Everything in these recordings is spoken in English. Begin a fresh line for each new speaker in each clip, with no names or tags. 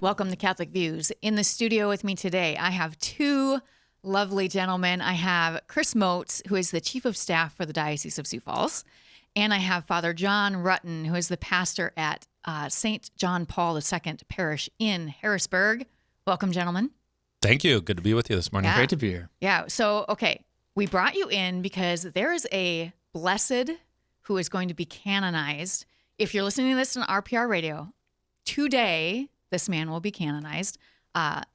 Welcome to Catholic Views. In the studio with me today, I have two lovely gentlemen. I have Chris Motz, who is the Chief of Staff for the Diocese of Sioux Falls, and I have Father John Rutten, who is the pastor at St. John Paul II Parish in Harrisburg. Welcome, gentlemen.
Thank you. Good to be with you this morning.
Yeah.
Great to be here.
Yeah. So, okay, we brought you in because there is a blessed who is going to be canonized. If you're listening to this on RPR radio, today this man will be canonized.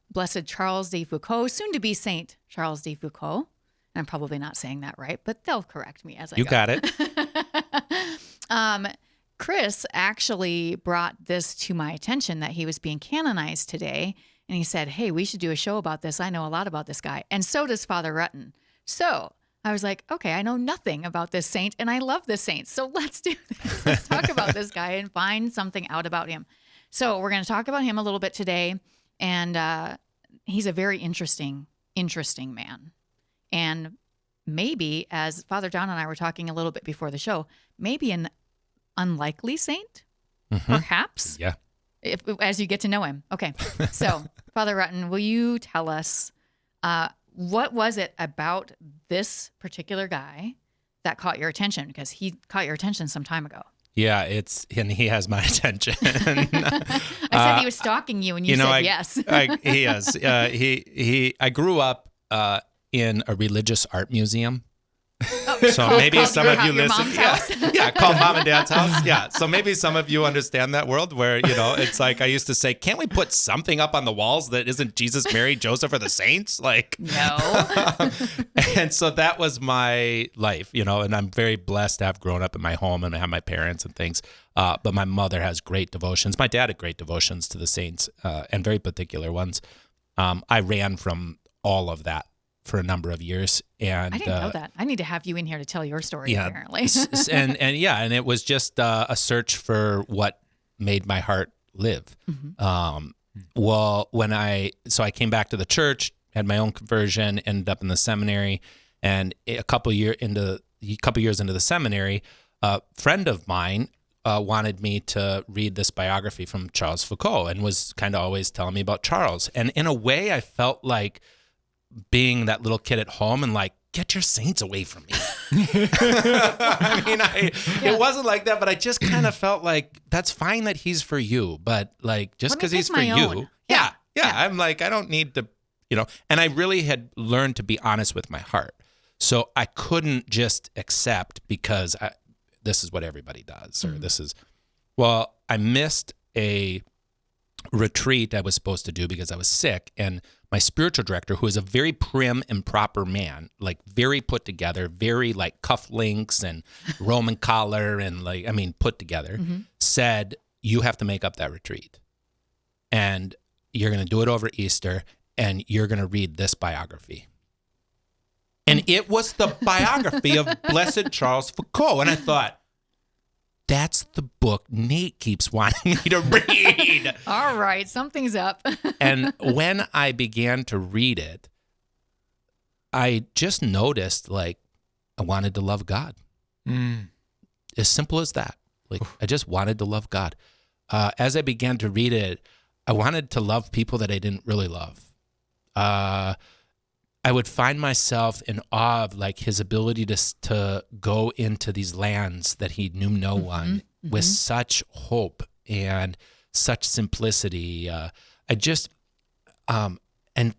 Blessed Charles de Foucauld, soon to be Saint Charles de Foucauld. I'm probably not saying that right, but they'll correct me as I go.
You got it.
Chris actually brought this to my attention that he was being canonized today. And he said, hey, we should do a show about this. I know a lot about this guy. And so does Father Rutten. So I was like, okay, I know nothing about this saint and I love this saint. So let's do this. Let's talk about this guy and find something out about him. So we're going to talk about him a little bit today. And he's a very interesting man. And maybe, as Father John and I were talking a little bit before the show, maybe an unlikely saint, perhaps.
Yeah.
As you get to know him. Okay. So, Father Rutten, will you tell us what was it about this particular guy that caught your attention? Because he caught your attention some time ago.
Yeah, and he has my attention.
I said he was stalking you, and you said yes.
He is. I grew up in a religious art museum. So maybe some of you listen. Yeah, called Mom and Dad's house. Yeah. So maybe some of you understand that world where, it's like I used to say, can't we put something up on the walls that isn't Jesus, Mary, Joseph, or the saints? Like,
no.
And so that was my life, and I'm very blessed to have grown up in my home and have my parents and things. But my mother has great devotions. My dad had great devotions to the saints and very particular ones. I ran from all of that for a number of years. And
I didn't know that. I need to have you in here to tell your story, apparently.
and it was just a search for what made my heart live. Well, I came back to the church, had my own conversion, ended up in the seminary, and a couple years into the seminary, a friend of mine wanted me to read this biography from Charles Foucauld and was kind of always telling me about Charles. And in a way, I felt like being that little kid at home and like, get your saints away from me. It wasn't like that, but I just kind of felt like that's fine that he's for you, but like just because he's for you. Yeah. I'm like, I don't need to, and I really had learned to be honest with my heart. So I couldn't just accept because this is what everybody does, or I missed a retreat I was supposed to do because I was sick, and my spiritual director, who is a very prim and proper man, like very put together, very like cufflinks and Roman collar and put together, said, you have to make up that retreat. And you're going to do it over Easter, and you're going to read this biography. And it was the biography of Blessed Charles Foucauld. And I thought, that's the book Nate keeps wanting me to read.
All right, something's up.
And when I began to read it, I just noticed, like, I wanted to love God. As simple as that. Like, I just wanted to love God. As I began to read it, I wanted to love people that I didn't really love. I would find myself in awe of like his ability to go into these lands that he knew no one with such hope and such simplicity. And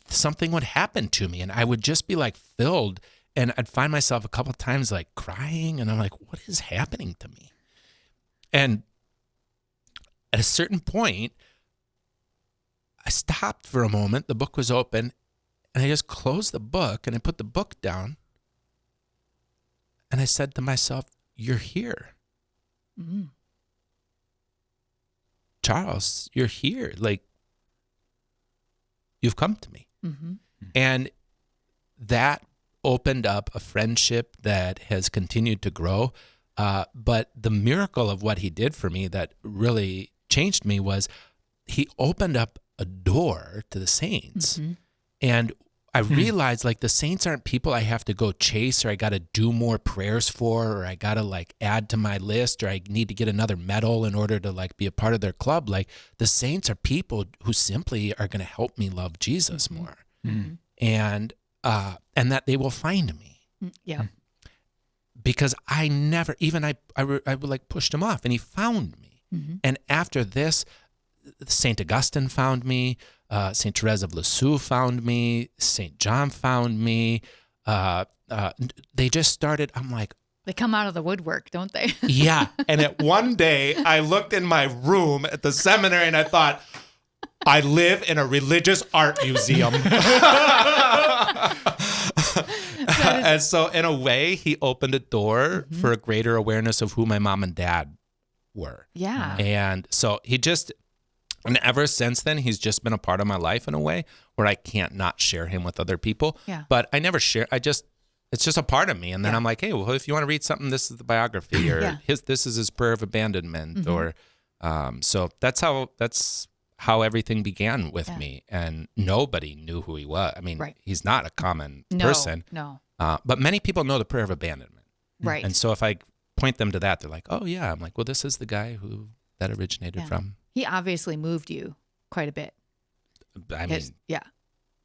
something would happen to me, and I would just be like filled, and I'd find myself a couple of times like crying, and I'm like, what is happening to me? And at a certain point, I stopped for a moment. The book was open. And I just closed the book and I put the book down and I said to myself, you're here. Charles, you're here. Like, you've come to me. And that opened up a friendship that has continued to grow. But the miracle of what he did for me that really changed me was he opened up a door to the saints. And I realized like the saints aren't people I have to go chase, or I got to do more prayers for, or I got to like add to my list, or I need to get another medal in order to like be a part of their club. Like the saints are people who simply are going to help me love Jesus more. And that they will find me.
Yeah.
Because I never, even I like pushed him off, and he found me. And after this, St. Augustine found me, St. Therese of Lisieux found me, St. John found me. They just started, I'm like,
they come out of the woodwork, don't they?
yeah. And at one day, I looked in my room at the seminary and I thought, I live in a religious art museum. And so in a way, he opened a door for a greater awareness of who my mom and dad were.
Yeah.
And so and ever since then, he's just been a part of my life in a way where I can't not share him with other people.
Yeah.
But I never share. It's just a part of me. And then I'm like, hey, well, if you want to read something, this is the biography, or this is his prayer of abandonment, or so that's how everything began with me. And nobody knew who he was. I mean, he's not a common person.
No.
But many people know the prayer of abandonment.
Right.
And so if I point them to that, they're like, oh yeah. I'm like, well, this is the guy who that originated from.
He obviously moved you quite a bit.
I mean,
yeah.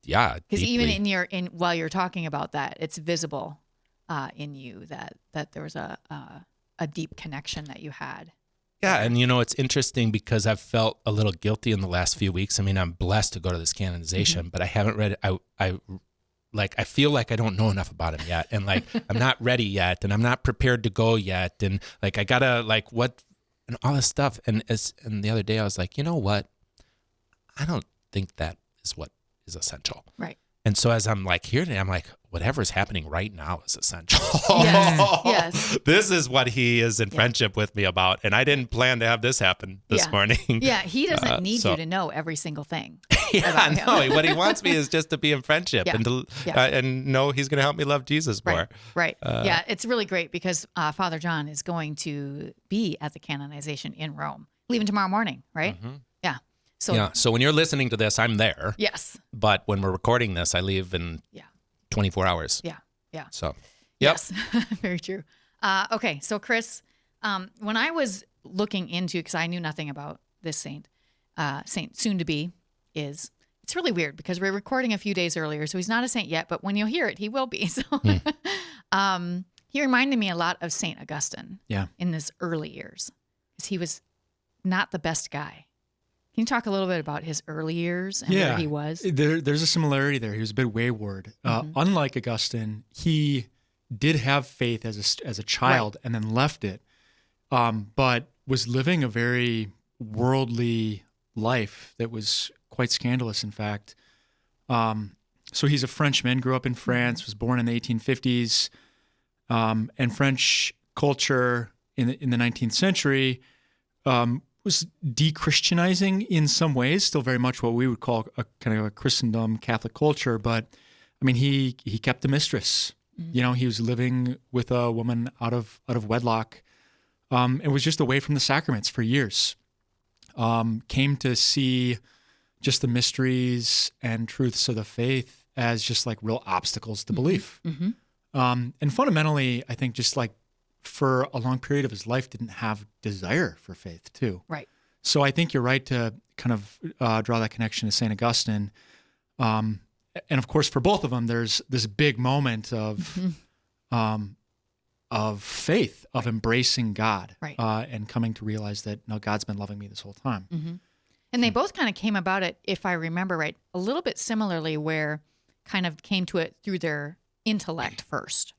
Because
even while you're talking about that, it's visible in you that there was a deep connection that you had.
Yeah, and it's interesting because I've felt a little guilty in the last few weeks. I mean, I'm blessed to go to this canonization, but I haven't read it. I feel like I don't know enough about him yet, and like I'm not ready yet, and I'm not prepared to go yet, and like I gotta like what and all this stuff. And the other day I was like, you know what? I don't think that is what is essential.
Right.
And so as I'm like here today, I'm like, whatever is happening right now is essential.
Yes.
This is what he is in friendship with me about. And I didn't plan to have this happen this morning.
Yeah, he doesn't need you to know every single thing.
No, what he wants me is just to be in friendship and to and know he's going to help me love Jesus more.
Right. It's really great because Father John is going to be at the canonization in Rome, leaving tomorrow morning, right? Yeah.
So when you're listening to this, I'm there.
Yes.
But when we're recording this, I leave in 24 hours.
Yeah.
So,
yes, very true. Okay. So Chris, when I was looking into, because I knew nothing about this saint soon to be it's really weird because we're recording a few days earlier. So he's not a saint yet, but when you'll hear it, he will be. So, he reminded me a lot of St. Augustine in his early years because he was not the best guy. Can you talk a little bit about his early years and where he was?
There's a similarity there. He was a bit wayward. Unlike Augustine, he did have faith as a child and then left it, but was living a very worldly life that was quite scandalous, in fact. So he's a Frenchman, grew up in France, was born in the 1850s, and French culture in the 19th century was de-Christianizing in some ways, still very much what we would call a kind of a Christendom Catholic culture. But I mean, he kept a mistress. He was living with a woman out of wedlock, and was just away from the sacraments for years. Came to see just the mysteries and truths of the faith as just like real obstacles to belief. And fundamentally, I think just like for a long period of his life didn't have desire for faith too.
Right.
So I think you're right to kind of draw that connection to St. Augustine. And of course, for both of them, there's this big moment of faith, of embracing God, and coming to realize that, no, God's been loving me this whole time.
And they both kind of came about it, if I remember right, a little bit similarly, where kind of came to it through their intellect first,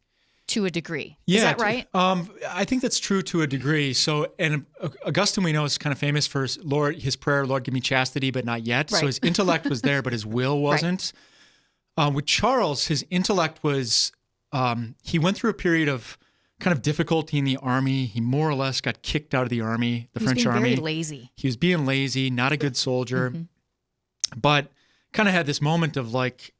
to a degree. Is that right?
I think that's true to a degree. So, and Augustine, we know, is kind of famous for his prayer, Lord, give me chastity, but not yet. Right. So his intellect was there, but his will wasn't. With Charles, his intellect was, he went through a period of kind of difficulty in the army. He more or less got kicked out of the army, the French army.
He was being very lazy.
He was being lazy, not a good soldier, but kind of had this moment of like,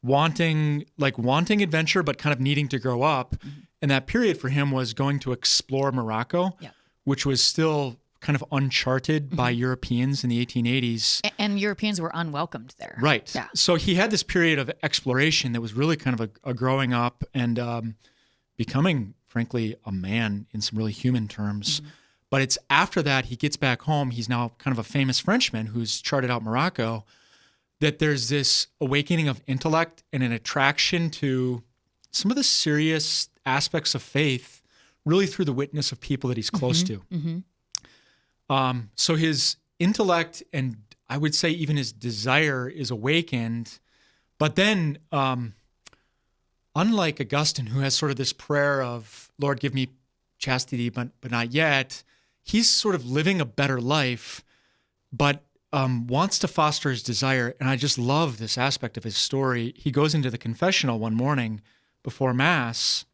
wanting adventure, but kind of needing to grow up. And that period for him was going to explore Morocco, which was still kind of uncharted by Europeans in the 1880s.
And Europeans were unwelcomed there.
Right.
Yeah.
So he had this period of exploration that was really kind of a growing up and becoming, frankly, a man in some really human terms. But it's after that he gets back home. He's now kind of a famous Frenchman who's charted out Morocco, that there's this awakening of intellect and an attraction to some of the serious aspects of faith, really through the witness of people that he's close to. So his intellect and I would say even his desire is awakened. But then, unlike Augustine, who has sort of this prayer of, Lord, give me chastity, but not yet, he's sort of living a better life, but wants to foster his desire. And I just love this aspect of his story. He goes into the confessional one morning before Mass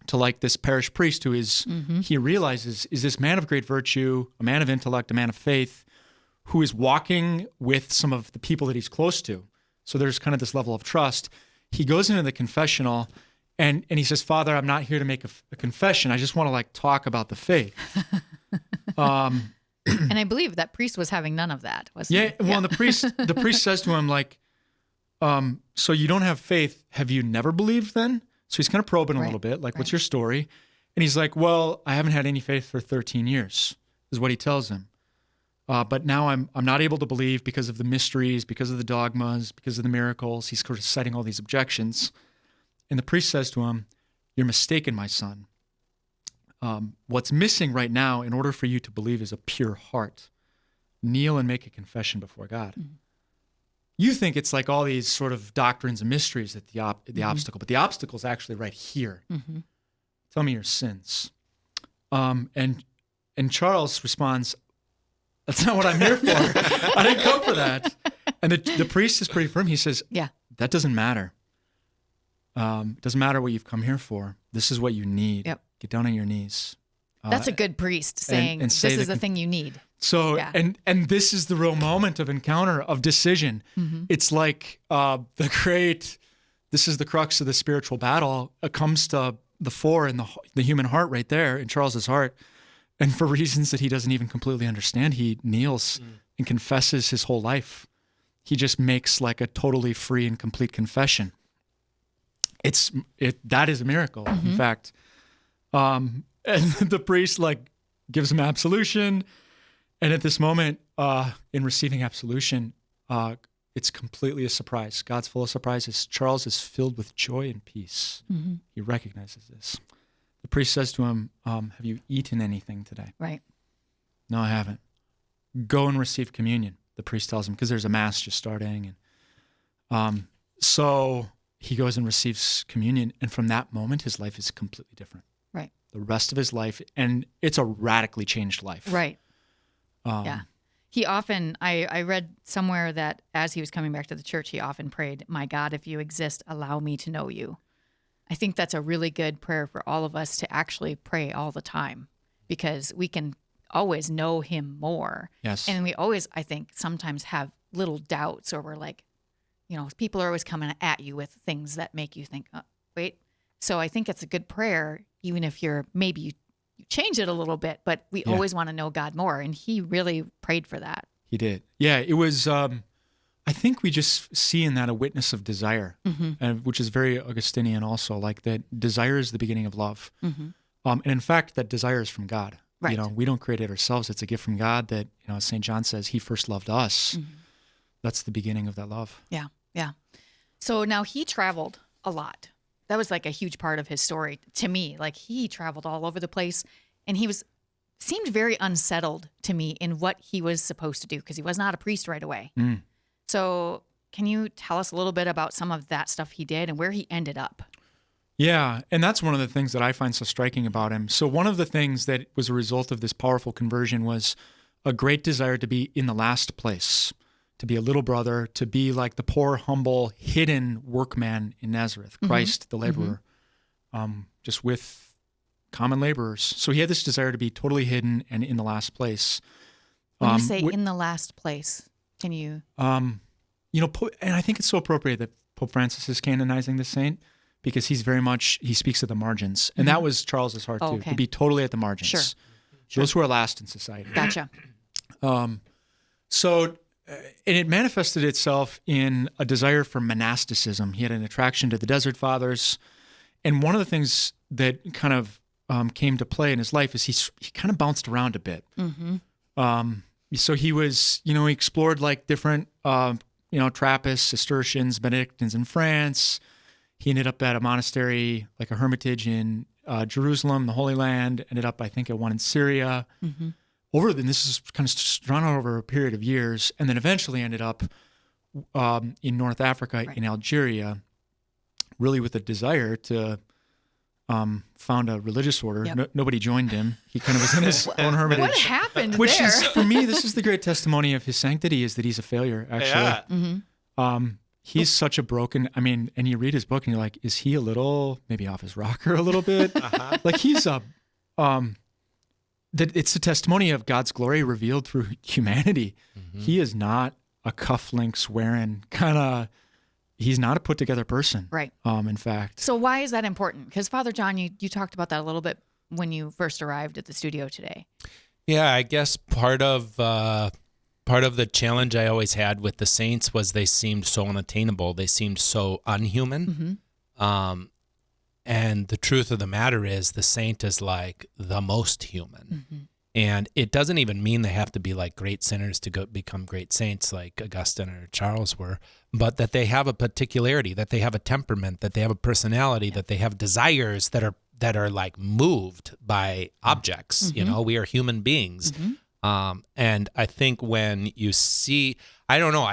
to like this parish priest who is, he realizes, is this man of great virtue, a man of intellect, a man of faith, who is walking with some of the people that he's close to. So there's kind of this level of trust. He goes into the confessional and he says, Father, I'm not here to make a confession. I just want to like talk about the faith.
And I believe that priest was having none of that, wasn't he?
Well, the priest says to him, like, so you don't have faith. Have you never believed then? So he's kind of probing a little bit, like, what's your story? And he's like, well, I haven't had any faith for 13 years, is what he tells him. But now I'm not able to believe because of the mysteries, because of the dogmas, because of the miracles. He's sort of setting all these objections. And the priest says to him, you're mistaken, my son. What's missing right now in order for you to believe is a pure heart. Kneel and make a confession before God. You think it's like all these sort of doctrines and mysteries that the obstacle, but the obstacle is actually right here. Tell me your sins. And Charles responds, that's not what I'm here for. I didn't come for that. And the priest is pretty firm. He says, that doesn't matter. It doesn't matter what you've come here for. This is what you need. Get down on your knees.
That's a good priest saying, this is the thing you need.
So, and this is the real moment of encounter, of decision. It's like this is the crux of the spiritual battle. It comes to the fore in the human heart right there, in Charles's heart. And for reasons that he doesn't even completely understand, he kneels and confesses his whole life. He just makes like a totally free and complete confession. That is a miracle, in fact. And the priest like gives him absolution. And at this moment, in receiving absolution, it's completely a surprise. God's full of surprises. Charles is filled with joy and peace. He recognizes this. The priest says to him, have you eaten anything today?
Right.
No, I haven't. Go and receive communion, the priest tells him, because there's a mass just starting. And so he goes and receives communion. And from that moment, his life is completely different.
Right.
The rest of his life, and it's a radically changed life.
Right. He often, I read somewhere that as he was coming back to the church, he often prayed, my God, if you exist, allow me to know you. I think that's a really good prayer for all of us to actually pray all the time, because we can always know him more.
Yes.
And we always, I think, sometimes have little doubts, or we're like, people are always coming at you with things that make you think, oh, wait. So I think it's a good prayer, even if maybe you change it a little bit, but we always want to know God more. And he really prayed for that.
He did. Yeah, it was, I think we just see in that a witness of desire, which is very Augustinian also, like that desire is the beginning of love. And in fact, that desire is from God.
Right.
We don't create it ourselves. It's a gift from God that, as St. John says, he first loved us. That's the beginning of that love.
Yeah. So now he traveled a lot. That was like a huge part of his story to me. Like he traveled all over the place, and he seemed very unsettled to me in what he was supposed to do, because he was not a priest right away. So can you tell us a little bit about some of that stuff he did and where he ended up?
Yeah, and that's one of the things that I find so striking about him. So one of the things that was a result of this powerful conversion was a great desire to be in the last place, to be a little brother, to be like the poor, humble, hidden workman in Nazareth, Christ, the laborer, just with common laborers. So he had this desire to be totally hidden and in the last place.
When you say in the last place, can you?
And I think it's so appropriate that Pope Francis is canonizing this saint, because he speaks of the margins. And that was Charles's heart too, to be totally at the margins.
Sure.
those who are last in society.
Gotcha.
And it manifested itself in a desire for monasticism. He had an attraction to the Desert Fathers. And one of the things that kind of came to play in his life is he kind of bounced around a bit. So he was, he explored like different, Trappists, Cistercians, Benedictines in France. He ended up at a monastery, like a hermitage in Jerusalem, the Holy Land. Ended up, I think, at one in Syria. This is kind of drawn out over a period of years, and then eventually ended up in North Africa, in Algeria, really with a desire to found a religious order. Nobody joined him. He kind of was in his own hermitage.
What happened
Which
there?
is, for me, this is the great testimony of his sanctity, is that he's a failure, actually.
Yeah.
He's such a broken, and you read his book and you're like, is he a little, maybe off his rocker a little bit? Like he's it's a testimony of God's glory revealed through humanity. He is not a cufflinks wearing kind of, he's not a put together person.
Right.
In fact.
So why is that important? Because Father John, you talked about that a little bit when you first arrived at the studio today.
Yeah, I guess part of the challenge I always had with the saints was they seemed so unattainable. They seemed so unhuman. And the truth of the matter is the saint is like the most human. And it doesn't even mean they have to be like great sinners to become great saints like Augustine or Charles were, but that they have a particularity, that they have a temperament, that they have a personality, that they have desires that are like moved by objects. We are human beings. And I think when you see, I don't know,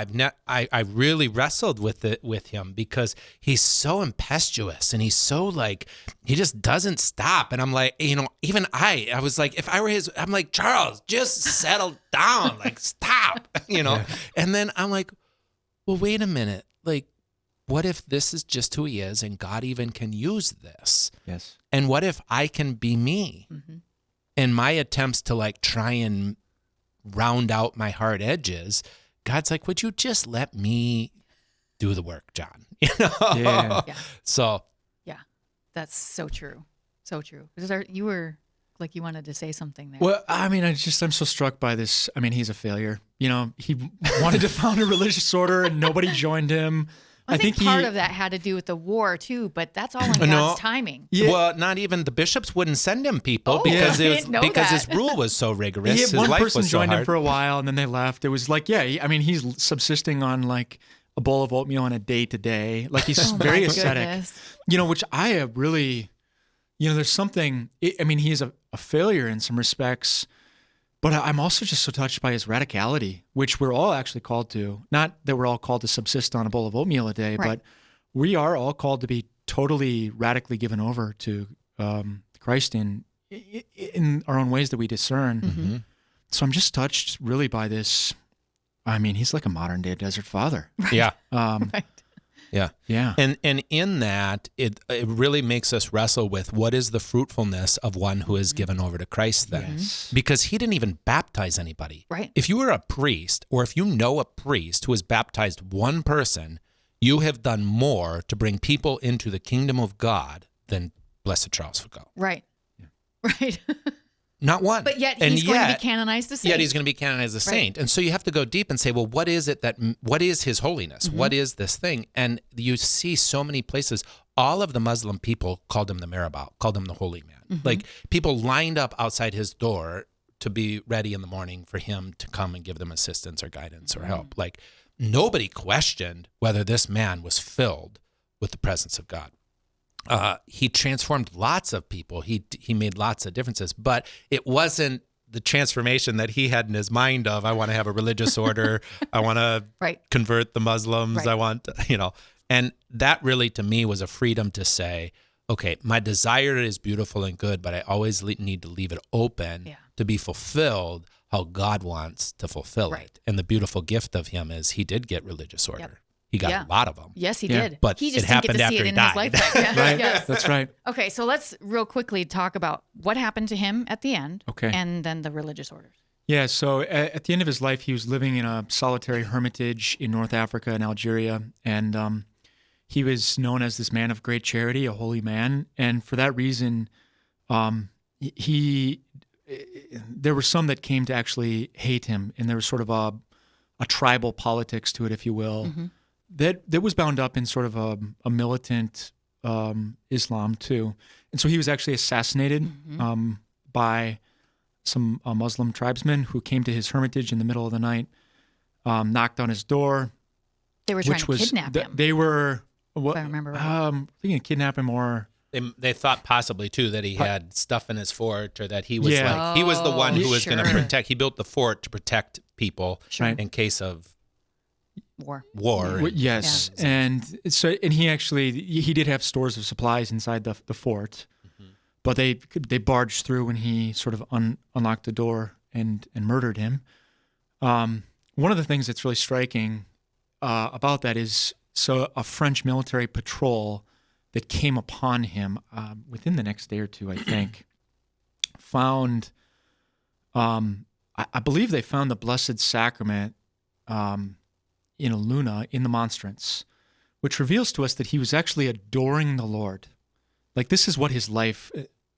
I really wrestled with him because he's so impetuous and he's so like, he just doesn't stop. And I'm like, even I was like, if I were I'm like, Charles, just settle down, like stop, And then I'm like, well, wait a minute. Like, what if this is just who he is and God even can use this?
Yes.
And what if I can be me? In my attempts to like try and round out my hard edges, God's like, would you just let me do the work, John?
Yeah.
So.
Yeah.
That's so true. So true. You were like, you wanted to say something there.
Well, I'm so struck by this. He's a failure. He wanted to found a religious order and nobody joined him.
I think part of that had to do with the war too, but that's all in God's timing.
Yeah. Well, not even the bishops wouldn't send him people because his rule was so rigorous. His
one
life
person
was so
joined
hard.
him for a while, and then they left. It was like, he's subsisting on like a bowl of oatmeal on a day to day. Like he's very ascetic.
Goodness.
Which I have really, there's something. He's a failure in some respects. But I'm also just so touched by his radicality, which we're all actually called to. Not that we're all called to subsist on a bowl of oatmeal a day, but we are all called to be totally radically given over to Christ in our own ways that we discern. So I'm just touched really by this. He's like a modern day desert father.
Yeah.
Right.
Yeah.
Yeah.
And in that, it really makes us wrestle with what is the fruitfulness of one who is given over to Christ then.
Yes.
Because he didn't even baptize anybody.
Right.
If you were a priest, or if you know a priest who has baptized one person, you have done more to bring people into the kingdom of God than Blessed Charles Foucauld.
Right. Yeah. Right.
Not one.
But yet he's going to be canonized as a saint.
Yet he's going to be canonized as a saint. And so you have to go deep and say, well, what is his holiness? What is this thing? And you see so many places, all of the Muslim people called him the Mirabout, called him the holy man. Like people lined up outside his door to be ready in the morning for him to come and give them assistance or guidance or help. Like nobody questioned whether this man was filled with the presence of God. He transformed lots of people. He made lots of differences, but it wasn't the transformation that he had in his mind of, I want to have a religious order. I want to convert the Muslims.
Right.
I want, and that really to me was a freedom to say, okay, my desire is beautiful and good, but I always need to leave it open to be fulfilled how God wants to fulfill it. And the beautiful gift of him is he did get religious order. He got a lot of them.
Yes, he did.
But
he just
it
didn't
happened
get to see
after
it
he
in
died.
his lifetime. Yes,
Right.
yes.
That's right.
Okay, so let's real quickly talk about what happened to him at the end.
Okay.
And then the religious orders.
Yeah, so at the end of his life, he was living in a solitary hermitage in North Africa and Algeria, and he was known as this man of great charity, a holy man, and for that reason, he there were some that came to actually hate him, and there was sort of a tribal politics to it, if you will, that was bound up in sort of a militant Islam too. And so he was actually assassinated by some Muslim tribesmen who came to his hermitage in the middle of the night, knocked on his door.
They were trying to kidnap him.
They were,
if I remember right.
Thinking kidnap him or...
They thought possibly too that he had stuff in his fort, or that he was he was the one who was going to protect. He built the fort to protect people in case of
war.
Yes, and he did have stores of supplies inside the fort, but they barged through when he sort of unlocked the door and murdered him. One of the things that's really striking about that is a French military patrol that came upon him within the next day or two, I think, found, I believe they found the Blessed Sacrament in a Luna in the monstrance, which reveals to us that he was actually adoring the Lord. Like, this is what his life,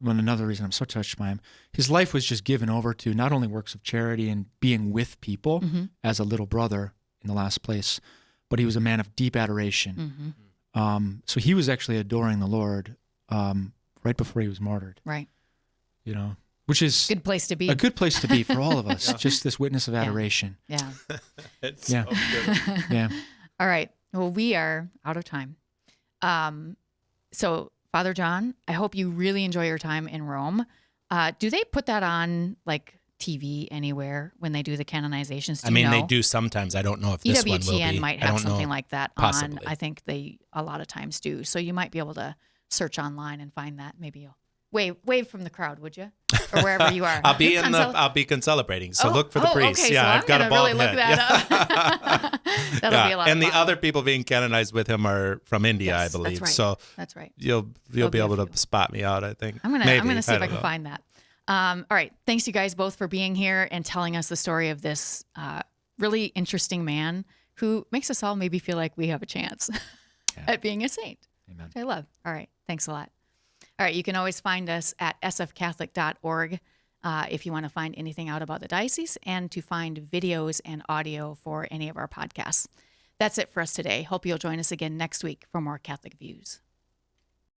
another reason I'm so touched by him, his life was just given over to not only works of charity and being with people as a little brother in the last place, but he was a man of deep adoration. So he was actually adoring the Lord right before he was martyred.
Right.
Which is
good place to be.
A good place to be for all of us. Just this witness of adoration.
Yeah.
It's so good.
Yeah.
All right. Well, we are out of time. So, Father John, I hope you really enjoy your time in Rome. Do they put that on like TV anywhere when they do the canonizations?
They do sometimes. I don't know if this one will be.
EWTN might have something like that
Possibly.
on. I think they a lot of times do. So you might be able to search online and find that. Maybe you'll wave from the crowd, would you? Or wherever you are.
I'll be concelebrating. So look for the priest.
Okay,
yeah,
so
I've got a bald
really
head.
Look that up. That'll be a lot.
And
of
the
fun.
other people being canonized with him are from India, I believe.
That's right.
So
that's right.
You'll be able to spot me out, I think.
I'm gonna see if I can find that. All right. Thanks, you guys, both for being here and telling us the story of this really interesting man who makes us all maybe feel like we have a chance at being a saint.
Amen.
Which I love. All right. Thanks a lot. All right. You can always find us at sfcatholic.org if you want to find anything out about the diocese and to find videos and audio for any of our podcasts. That's it for us today. Hope you'll join us again next week for more Catholic Views.